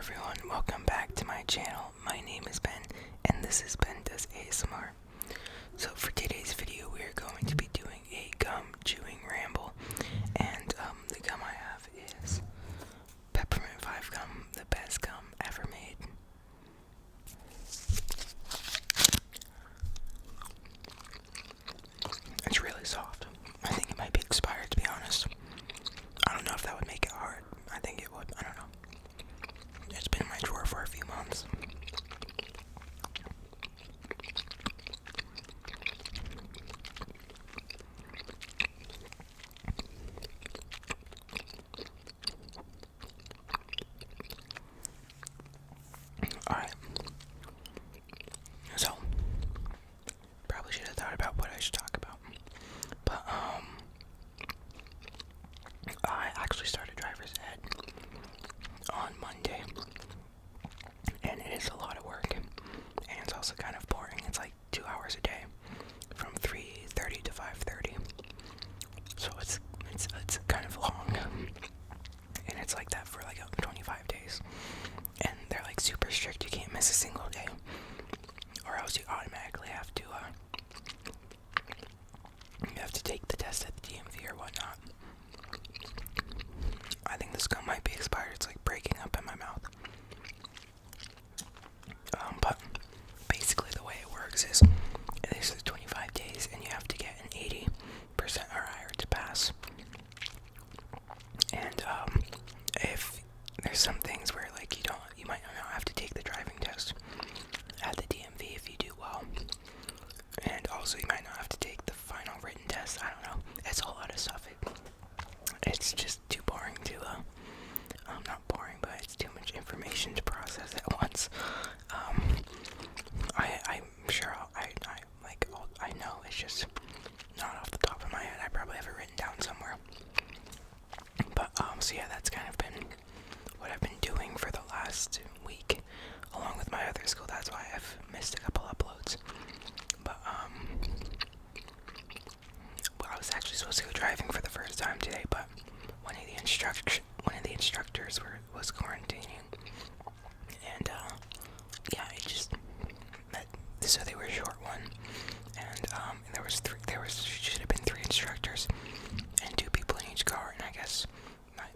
everyone, welcome back to my channel. My name is Ben, and this is Ben Does ASMR. So for today's video, we are going to be doing a gum chewing ramble, and the gum I have is Peppermint 5 gum, the best gum ever made. It's really soft. I think it might be expired, to be honest. I don't know if that would make it hard. I think it would. I don't know. It's been in my drawer for a few months. Alright. So, probably should have thought about what I should talk about. But, I actually started driver's ed on Monday. And it is a lot of work. And it's also kind of boring. It's like 2 hours a day. From 3:30 to 5:30. So it's kind of long. And it's like that for like 25 days. And they're like super strict. You can't miss a single day. Or else you automatically have to take the test at the DMV or whatnot. I think this gum might be expired. It's like breaking up in my mouth. But basically the way it works is this is 25 days and you have to get an 80% or higher to pass. And if there's some things where like you might not have to take the driving test at the DMV if you do well. And also you might not have to take the final written test. I don't know. It's a whole lot of stuff. It's just too boring to not boring, but it's too much information to process at once. I'm sure I know it's just not off the top of my head. I probably have it written down somewhere. But so yeah, that's kind of been what I've been doing for the last week, along with my other school. That's why I've missed a couple uploads. But well, I was actually supposed to go driving for the first time today, but one of the instructors was quarantining, and yeah, so they were a short one, and there should have been 3 instructors and 2 people in each car, and I guess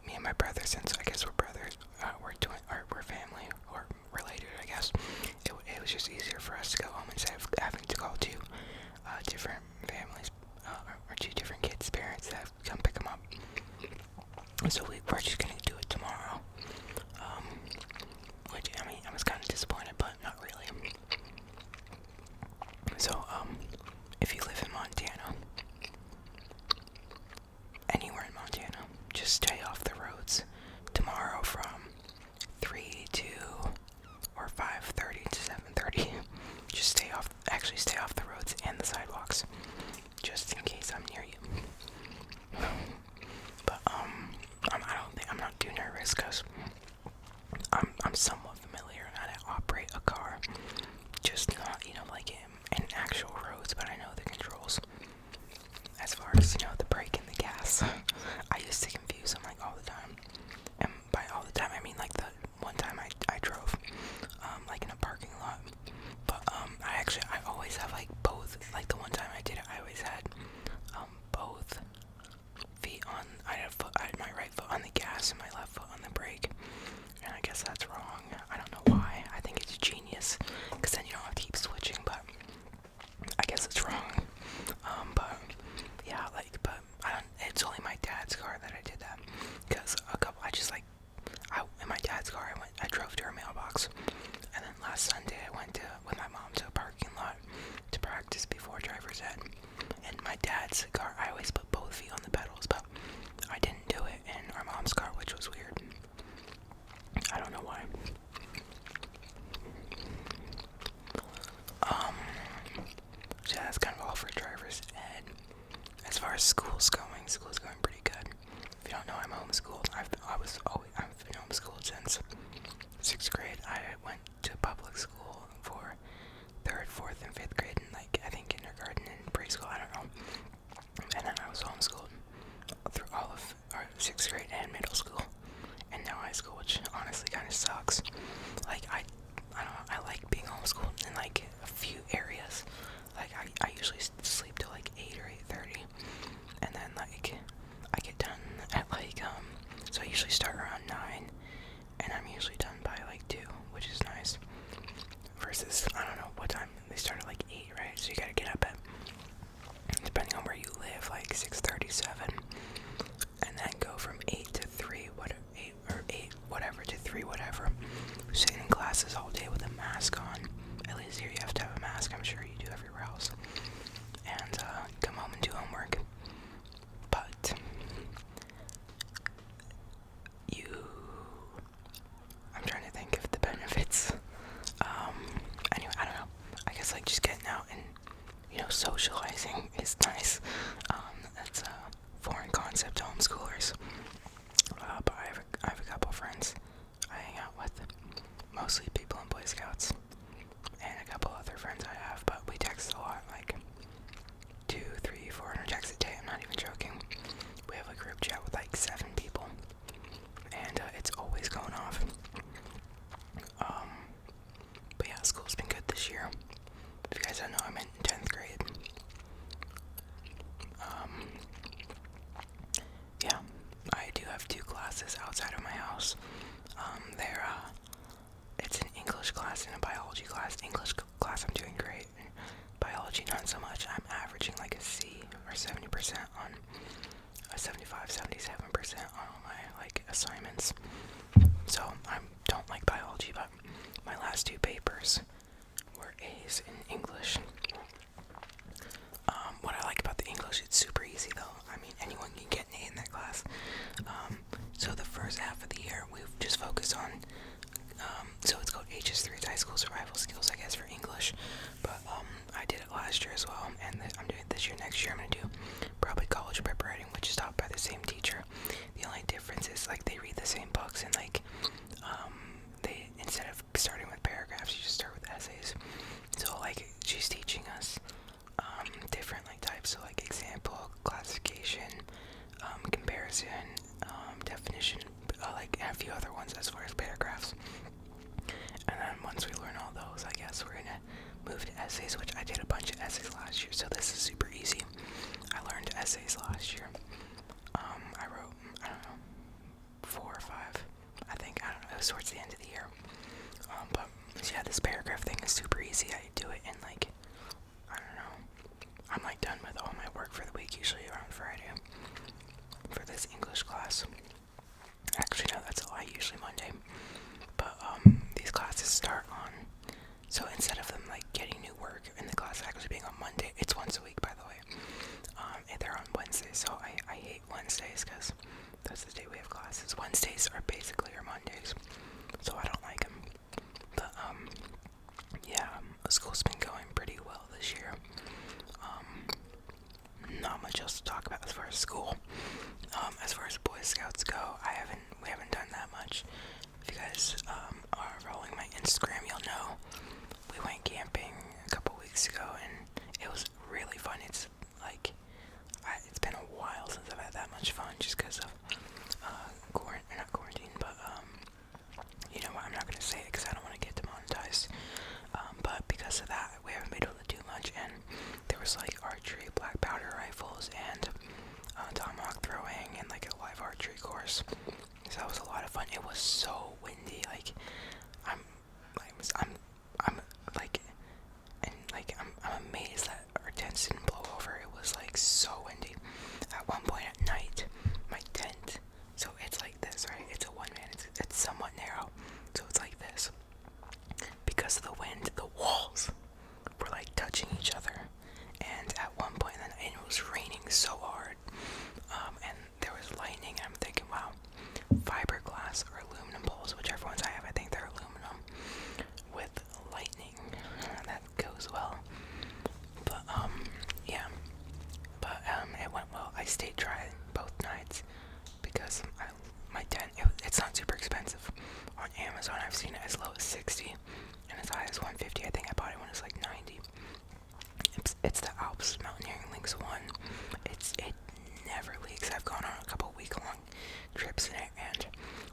me and my brother, since I guess we're brothers, we're family or related, I guess it was just easier for us to go home instead of having to call 2 different families or 2 different kids' parents that come pick them up. So we're just gonna do it tomorrow, which, I mean, I was kind of disappointed, but not really. So, if you live in Montana, anywhere in Montana, just stay off the roads tomorrow from 3 to, or 5:30 to 7:30. Just stay off the roads and the sidewalks, just in case I'm near you. But, I'm not too nervous, because I'm somewhat familiar on how to operate a car. Just not, like in actual roads, but I know the controls. As far as, the brake and the gas. I used to confuse them, like, all the time. And by all the time, I mean, like, the one time I drove, like, in a parking lot. But, I always have, like, both. Like, the one time I did it, I always had, both feet on, I had my right foot on the gas and my left foot on the brake. And I guess that's wrong. I don't know why. I think it's genius, because then you don't have to keep switching, but I guess it's wrong. But yeah, it's only my dad's car that I did that, because in my dad's car, I drove to her mailbox, and then last Sunday I went with my mom to a parking lot to practice before driver's ed. In my dad's car, I always put both feet on the pedals, but I didn't do it in our mom's car, which was weird. I don't know why. So yeah, that's kind of all for driver's ed. As far as school's going pretty good. If you don't know, I'm homeschooled. I've been homeschooled since 6th grade. I went to public school for 3rd, 4th, and 5th grade, and I think kindergarten and preschool, I don't know. And then I was homeschooled through all of 6th grade and middle school, and now high school, which honestly kind of sucks. 7, and then go from 8 to 3, 8 whatever to 3 whatever. Sitting in classes all day with a mask on. At least here you have to have a mask. I'm sure you do everywhere else. And come home and do homework. But I'm trying to think of the benefits. Anyway, I don't know. I guess like just getting out and socializing is nice. That's a foreign concept to homeschoolers. But I have a couple friends I hang out with, mostly people in Boy Scouts, and a couple other friends I have. But we text a lot, like 2, 3, 400 texts a day. I'm not even joking. We have a group chat with like 7 people, and it's always going off. But yeah, school's been good this year. If you guys don't know, I'm in 10th grade. Yeah, I do have 2 classes outside of my house. It's an English class and a biology class. English class, I'm doing great. Biology, not so much. I'm averaging like a C or 70% on, 75, 77% on all my like assignments. So I don't like biology, but my last 2 papers were A's in English. What I like about the English, it's super easy though. I mean, anyone can get an A in that class. So the first half of the year, we've just focused on, so it's called HS3, High School Survival Skills, I guess, for English. But I did it last year as well, and I'm doing it this year. Next year I'm going to do probably college prep writing, which is taught by the same teacher. The only difference is like they read the same books, and like they, instead of starting with paragraphs, you just start with essays. So like she's teaching us different like types, so like example, classification, comparison, definition, like and a few other ones as far as paragraphs. And then once we learn all those, I guess we're gonna move to essays, which I did a bunch of essays last year, so this is super easy. I learned essays last year. I wrote, I don't know, 4 or 5, I think. I don't know, it was towards the end of the year. But yeah, this paragraph thing is super easy. I do it in like, I don't know, I'm like done with all my work for the week, usually around Friday, for this English class. Actually, no, that's a lie, usually Monday. But these classes start on, so instead of them like getting new work in the class actually being on Monday, it's once a week, by the way. And they're on Wednesdays, so I hate Wednesdays because that's the day we have classes. Wednesdays are basically our Mondays, so I don't like them. But yeah, school's been going pretty well this year. Not much else to talk about as far as school. As far as Boy Scouts go, we haven't done that much. If you guys are following my Instagram, you'll know we went camping a couple weeks ago, and it was really fun. It's like it's been a while since I've had that much fun, just because of not quarantine, but you know what? I'm not gonna say it because I don't want to get demonetized. But because of that, we haven't been able to do much, and there was like archery, black powder rifles, and tomahawk throwing, and like a live archery course. So that was a lot of fun. It was so windy. Like I'm amazed that our tents didn't blow over. It was like so windy. At one point at night, my tent. So it's like this, right? It's a one man. It's somewhat narrow. So it's like this. Because of the wind, the walls were like touching each other. And at one point, and it was raining so hard. And there was lightning. And I'm thinking, wow, fiberglass or aluminum poles, whichever ones I have, I think they're aluminum, with lightning. That goes well. But yeah. But it went well. I stayed dry both nights because my tent, it's not super expensive. On Amazon, I've seen it as low as 60 and as high as 150. I think I bought it when it was like 90. It's the Alps Mountaineering Links 1. It never leaks. I've gone on a couple week-long trips in it, and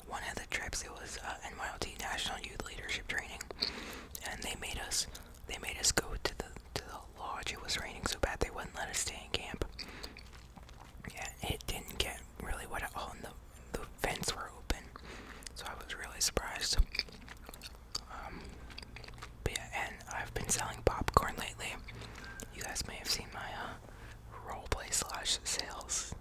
one of the trips, it was NYLT, National Youth Leadership Training, and they made us go to the lodge. It was raining so bad they wouldn't let us stay in camp. Yeah, it didn't get really wet at all, and the vents were open, so I was really surprised. But yeah, and I've been selling popcorn lately. You guys may have seen my roleplay / sales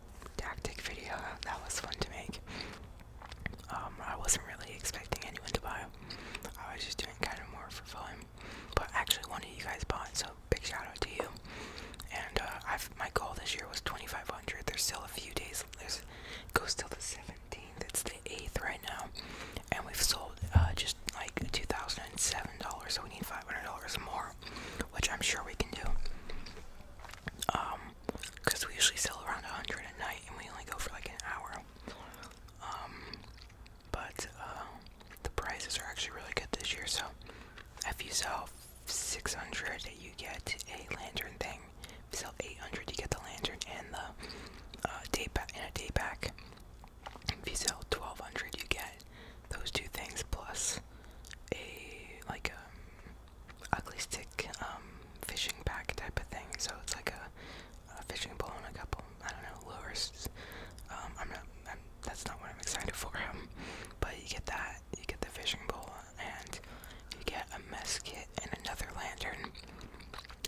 600, you get a lantern thing. If you sell 800, you get the lantern and the day pack in a day pack. If you sell 1200, you get those two things plus a ugly stick fishing pack type of thing. So it's like a fishing pole and a couple, I don't know, lures. That's not what I'm excited for. But you get that, you get the fishing pole, and you get a mess kit and another lantern,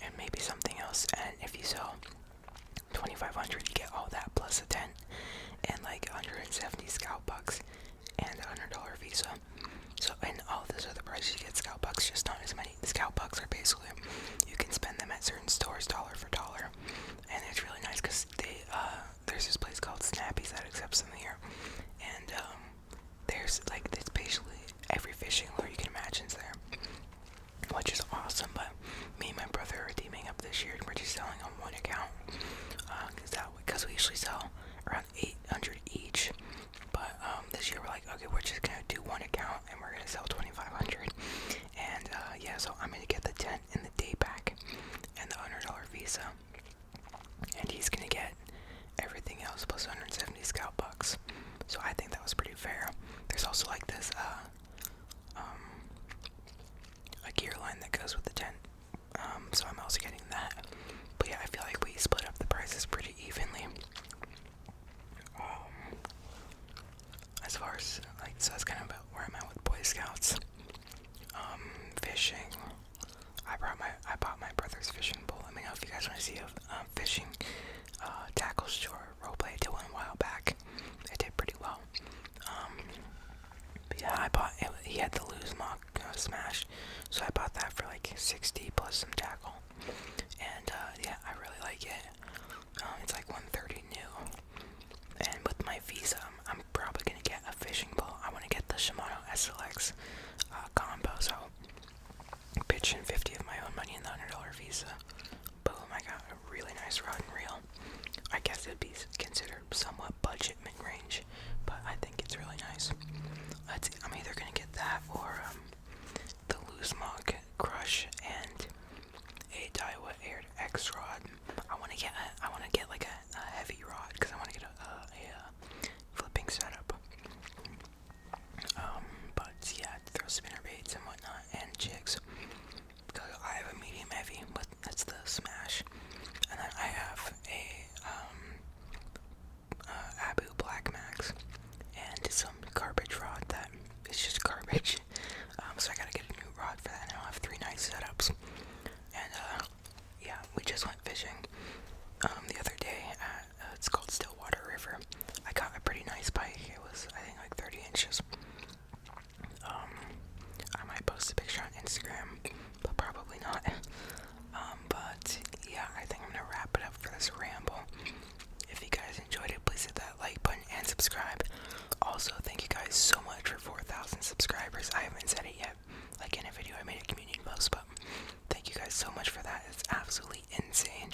and maybe something else. And if you sell 2500, you get all that plus a tent and like 170 scout bucks and $100 visa. So in all those other prices, you get scout bucks, just not as many. The scout bucks are basically, you can spend them at certain stores dollar for dollar, and it's really nice because there's this place called Snappy's that accepts them here, and there's like, it's basically every fishing lure you can imagine is there, which is awesome. But me and my brother are teaming up this year, and we're just selling on one account, because we usually sell around 800 each. But this year we're like, okay, we're just gonna do one account and we're gonna sell 2500. And yeah, so I'm gonna get the tent and the day pack and the $100 visa, and he's gonna get everything else plus 170 scout bucks. So I think that was pretty fair. There's also like this a gear line that goes with the tent, so I'm also getting that. But yeah, I feel like we split up the prices pretty evenly. As far as like, so that's kind of about where I'm at with Boy Scouts. Fishing. I bought my brother's fishing pole. Let me know if you guys want to see a fishing tackle store roleplay. I did one a while back. I did pretty well. But yeah, I bought it. He had the Lose Mock Smash, so I bought that for like 60 plus some tackle. And yeah, I really like it. It's like 130 new. And with my visa, I'm probably gonna get a fishing pole. I want to get the Shimano SLX combo, so pitch in 50 of my own money in the $100 visa. Boom, I got a really nice rod and reel. I guess it'd be considered somewhat budget mid-range, but I think it's really nice. I'm either gonna get that or the Loose Mock Crush and a Daiwa Air X rod. I want to get like a heavy rod because I want to get a flipping setup. But yeah, throw spinner baits and whatnot and jigs. Because I have a medium heavy, but that's the Smash. And then I have a Abu Black Max and some garbage rod that is just garbage. So I gotta get a new rod for that. And I'll have 3 nice setups. And yeah, we just went fishing the other day at it's called Stillwater River. I got a pretty nice pike. It was, I think, like 30 inches. I might post a picture on Instagram, but probably not. But yeah, I think I'm gonna wrap it up for this ramble. If you guys enjoyed it, please hit that like button and subscribe. Also, thank you guys so much for 4,000 subscribers. I haven't said it yet, like in a video I made a community post, but thank you guys so much for that. It's absolutely insane.